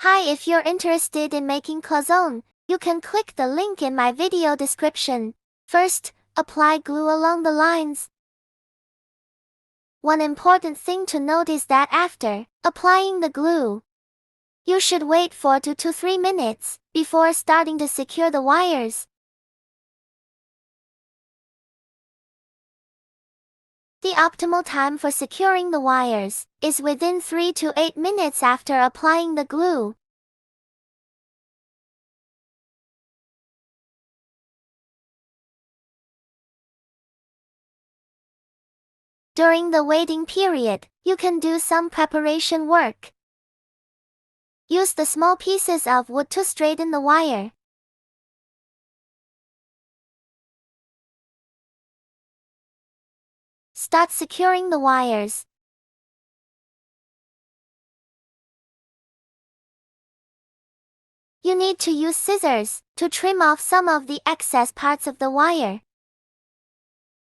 Hi, if you're interested in making cloisonne, you can click the link in my video description. First, apply glue along the lines. One important thing to note is that after applying the glue, you should wait for 2 to 3 minutes before starting to secure the wires. The optimal time for securing the wires is within 3 to 8 minutes after applying the glue. During the waiting period, you can do some preparation work. Use the small pieces of wood to straighten the wire. Start securing the wires. You need to use scissors to trim off some of the excess parts of the wire.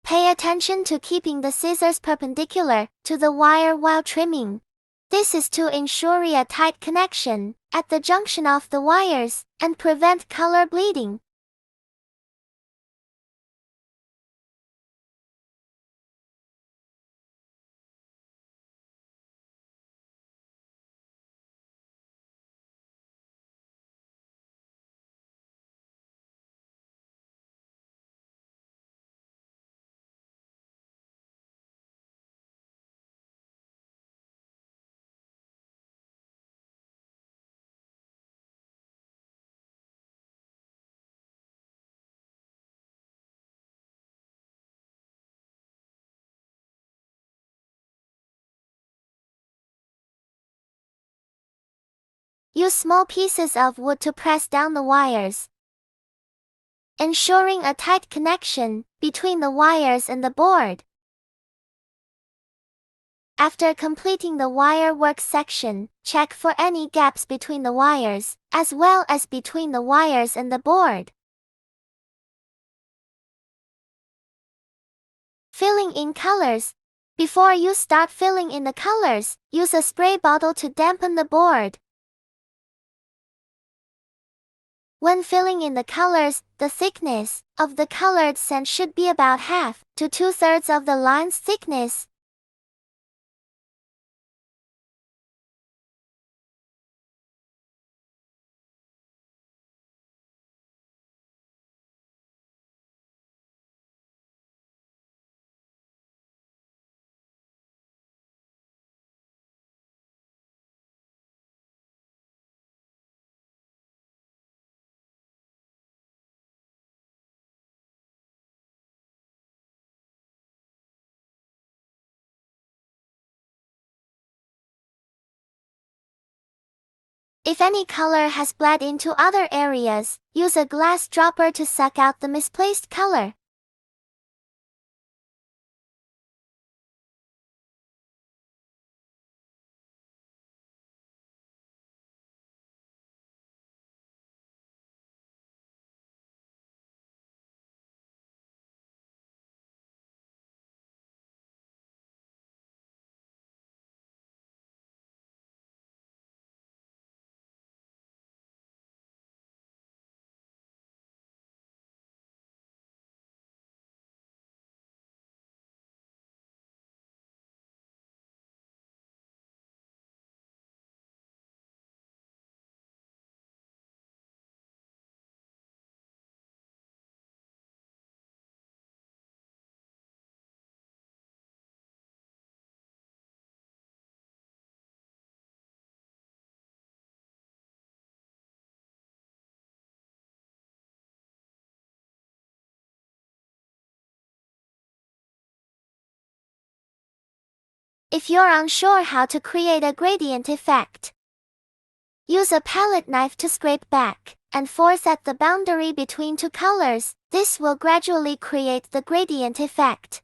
Pay attention to keeping the scissors perpendicular to the wire while trimming. This is to ensure a tight connection at the junction of the wires and prevent color bleeding. Use small pieces of wood to press down the wires, ensuring a tight connection between the wires and the board. After completing the wire work section, check for any gaps between the wires, as well as between the wires and the board. Filling in colors. Before you start filling in the colors, use a spray bottle to dampen the board. When filling in the colors, the thickness of the colored sand should be about half to 2/3 of the line's thickness. If any color has bled into other areas, use a glass dropper to suck out the misplaced color. If you're unsure how to create a gradient effect, use a palette knife to scrape back and forth at the boundary between two colors. This will gradually create the gradient effect.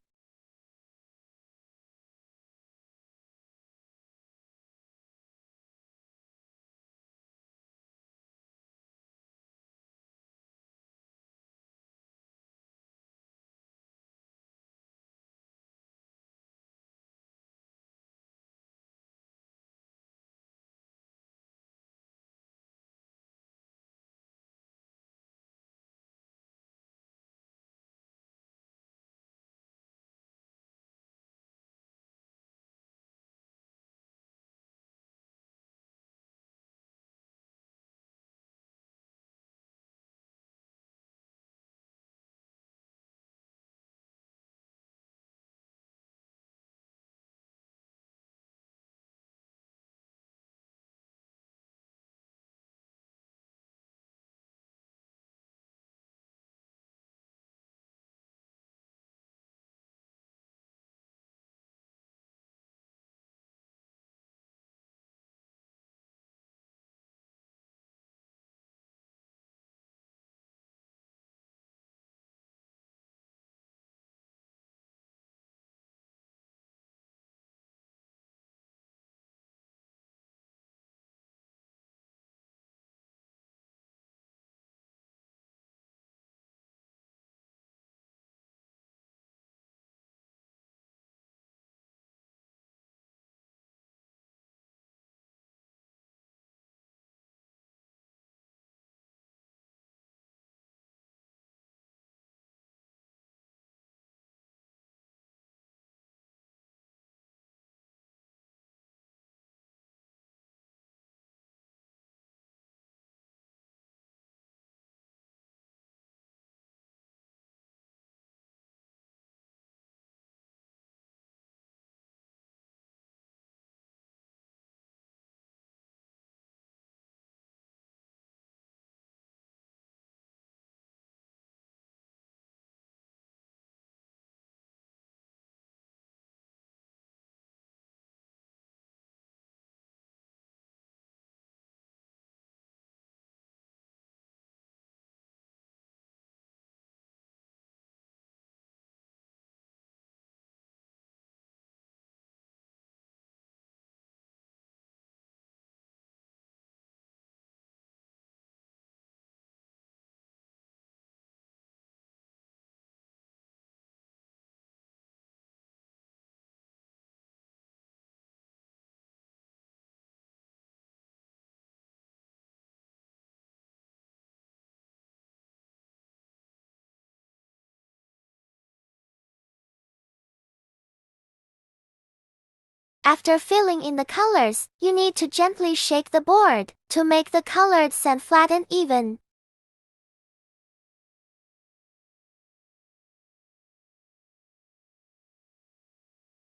After filling in the colors, you need to gently shake the board to make the colored sand flat and even.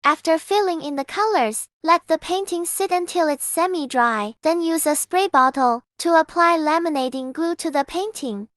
After filling in the colors, let the painting sit until it's semi-dry, then use a spray bottle to apply laminating glue to the painting.